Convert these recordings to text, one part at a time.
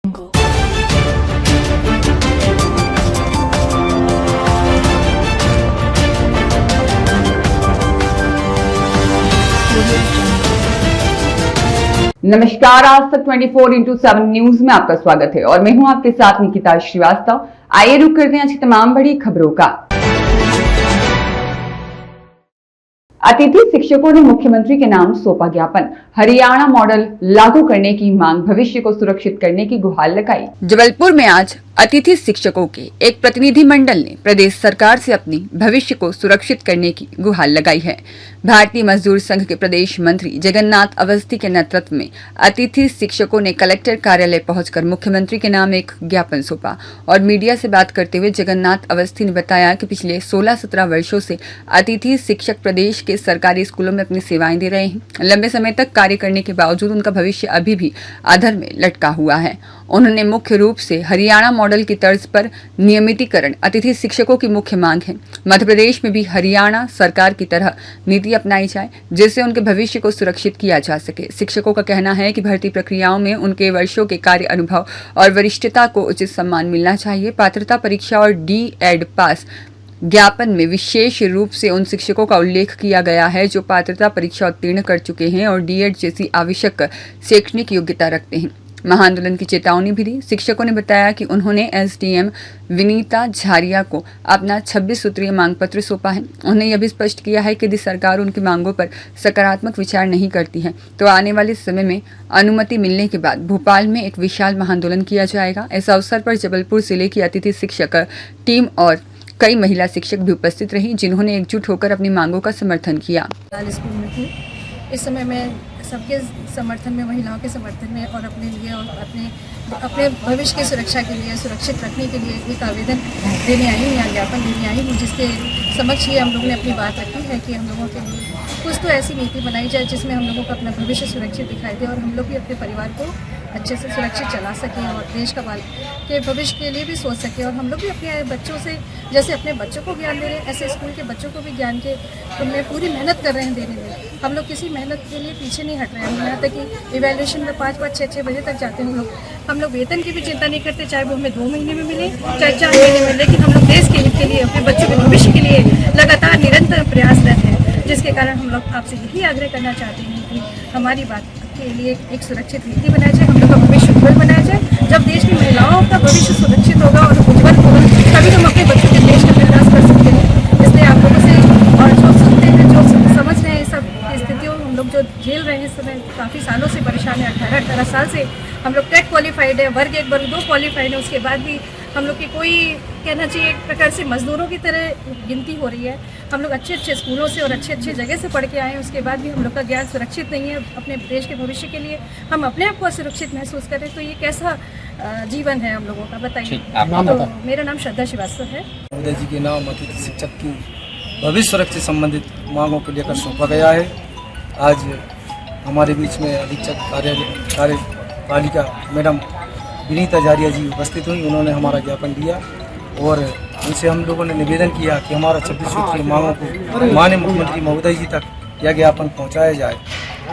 नमस्कार, आज तक 24/7 न्यूज में आपका स्वागत है और मैं हूं आपके साथ निकिता श्रीवास्तव। आइए रुक करते हैं आज की तमाम बड़ी खबरों का। अतिथि शिक्षकों ने मुख्यमंत्री के नाम सौंपा ज्ञापन। हरियाणा मॉडल लागू करने की मांग, भविष्य को सुरक्षित करने की गुहार लगाई। जबलपुर में आज अतिथि शिक्षकों के एक प्रतिनिधि मंडल ने प्रदेश सरकार से अपनी भविष्य को सुरक्षित करने की गुहार लगाई है। भारतीय मजदूर संघ के प्रदेश मंत्री जगन्नाथ अवस्थी के नेतृत्व में अतिथि शिक्षकों ने कलेक्टर कार्यालय पहुंचकर मुख्यमंत्री के नाम एक ज्ञापन सौंपा और मीडिया से बात करते हुए जगन्नाथ अवस्थी ने बताया कि पिछले 16-17 वर्षों से अतिथि शिक्षक प्रदेश के सरकारी स्कूलों में अपनी सेवाएं दे रहे हैं। लंबे समय तक कार्य करने के बावजूद उनका भविष्य अभी भी अधर में लटका हुआ है। उन्होंने मुख्य रूप से हरियाणा मॉडल की तर्ज पर नियमितीकरण अतिथि शिक्षकों की मुख्य मांग है। मध्य प्रदेश में भी हरियाणा सरकार की तरह नीति अपनाई जाए जिससे उनके भविष्य को सुरक्षित किया जा सके। शिक्षकों का कहना है कि भर्ती प्रक्रियाओं में उनके वर्षों के कार्य अनुभव और वरिष्ठता को उचित सम्मान मिलना चाहिए। पात्रता परीक्षा और D.Ed पास ज्ञापन में विशेष रूप से उन शिक्षकों का उल्लेख किया गया है जो पात्रता परीक्षा उत्तीर्ण कर चुके हैं और D.Ed जैसी आवश्यक शैक्षणिक योग्यता रखते हैं। महाआंदोलन की चेतावनी भी दी। शिक्षकों ने बताया कि उन्होंने SDM विनीता झारिया को अपना 26 सूत्रीय मांग पत्र सौंपा है। उन्होंने यह भी स्पष्ट किया है कि यदि सरकार उनकी मांगों पर सकारात्मक विचार नहीं करती है तो आने वाले समय में अनुमति मिलने के बाद भोपाल में एक विशाल महाआंदोलन किया जाएगा। इस अवसर पर जबलपुर जिले की अतिथि शिक्षक टीम और कई महिला शिक्षक भी उपस्थित रही जिन्होंने एकजुट होकर अपनी मांगों का समर्थन किया। स्कूल में थी इस समय मैं सबके समर्थन में, महिलाओं के समर्थन में और अपने लिए और अपने भविष्य की सुरक्षा के लिए, सुरक्षित रखने के लिए एक आवेदन देने आई हूँ या ज्ञापन देने आई हूँ जिसके समक्ष ये हम लोगों ने अपनी बात रखी है कि हम लोगों के लिए कुछ तो ऐसी नीति बनाई जाए जिसमें हम लोगों को अपना भविष्य सुरक्षित दिखाई दे और हम लोग भी अपने परिवार को अच्छे से सुरक्षित चला सकें और देश का के भविष्य के लिए भी सोच सकें। और हम लोग भी अपने बच्चों से जैसे अपने बच्चों को ज्ञान दे रहे हैं ऐसे स्कूल के बच्चों को भी ज्ञान के उनमें पूरी मेहनत कर रहे हैं देने में। हम लोग किसी मेहनत के लिए पीछे नहीं हट रहे हैं। यहाँ तक कि इवैल्यूएशन में 5-5, 6-6 बजे तक जाते हैं हम लोग वेतन की भी चिंता नहीं करते, चाहे वो हमें 2 महीने में मिले चाहे 4 महीने में, लेकिन हम लोग देश के हित के लिए, अपने बच्चों के भविष्य के लिए लगातार निरंतर प्रयासरत हैं। जिसके कारण हम लोग आपसे यही आग्रह करना चाहते हैं कि हमारी बात के लिए एक सुरक्षित नीति बनाई जाए, हम लोग का भविष्य उज्ज्वल बनाया जाए। जब देश की महिलाओं का भविष्य सुरक्षित होगा और उज्ज्वल होगा तभी हम अपने बच्चों के देश का विकास कर सकते हैं। इसलिए आप लोगों से और जो सुनते हैं, जो समझ रहे हैं इस सब स्थितियों, हम लोग जो झेल रहे हैं इस समय काफ़ी सालों से परेशान है। 18 साल से हम लोग टेट क्वालिफाइड है, वर्ग 1 वर्ग 2 क्वालिफाइड है, उसके बाद भी हम लोग की कोई कहना चाहिए एक प्रकार से मजदूरों की तरह गिनती हो रही है। हम लोग अच्छे स्कूलों से और अच्छे जगह से पढ़ के आए हैं, उसके बाद भी हम लोग का ज्ञान सुरक्षित नहीं है। अपने देश के भविष्य के लिए हम अपने आप को सुरक्षित महसूस करें तो ये कैसा जीवन है हम लोगों का, बताइए। तो मेरा नाम श्रद्धा श्रीवास्तव है। मोदी जी के नाम अतिथि शिक्षक की भविष्य सुरक्षा संबंधित मांगों को लेकर सौंपा गया है। आज हमारे बीच में अधीक्षक कार्यपालिका मैडम विनीता झारिया जी उपस्थित हुई। उन्होंने हमारा ज्ञापन दिया और उनसे हम लोगों ने निवेदन किया कि हमारा 26 सूत्रीय मांगों को माननीय मुख्यमंत्री महोदय जी तक यह ज्ञापन पहुंचाया जाए।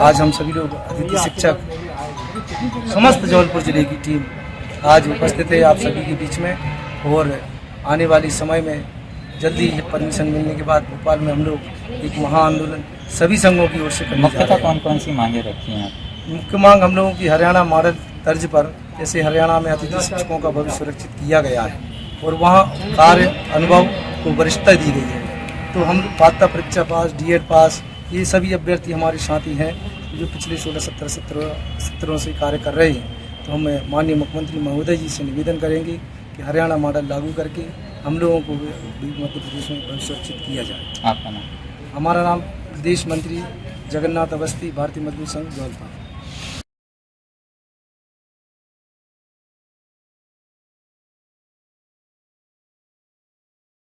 आज हम सभी लोग अतिथि शिक्षक समस्त जबलपुर जिले की टीम आज उपस्थित है आप सभी के बीच में और आने वाले समय में जल्दी परमिशन मिलने के बाद भोपाल में हम लोग एक महाआंदोलन सभी संघों की ओर से करने जा रहे हैं। कौन कौन सी मांगे रखी हैं? मुख्य मांग हम लोगों की हरियाणा मॉडल तर्ज पर, जैसे हरियाणा में अतिथि शिक्षकों का भविष्य सुरक्षित किया गया है और वहाँ कार्य अनुभव को वरिष्ठता दी गई है, तो हम पात्रता परीक्षा पास, D.Ed पास, ये सभी अभ्यर्थी हमारे साथी हैं जो पिछले 16-17 सत्रों से कार्य कर रहे हैं। तो हम माननीय मुख्यमंत्री महोदय जी से निवेदन करेंगे कि हरियाणा मॉडल लागू करके हम लोगों को भी मध्य प्रदेश में भविष्य सुरक्षित किया जाए। आपका नाम? हमारा नाम प्रदेश मंत्री जगन्नाथ अवस्थी, भारतीय मजदूर संघ जबलपुर।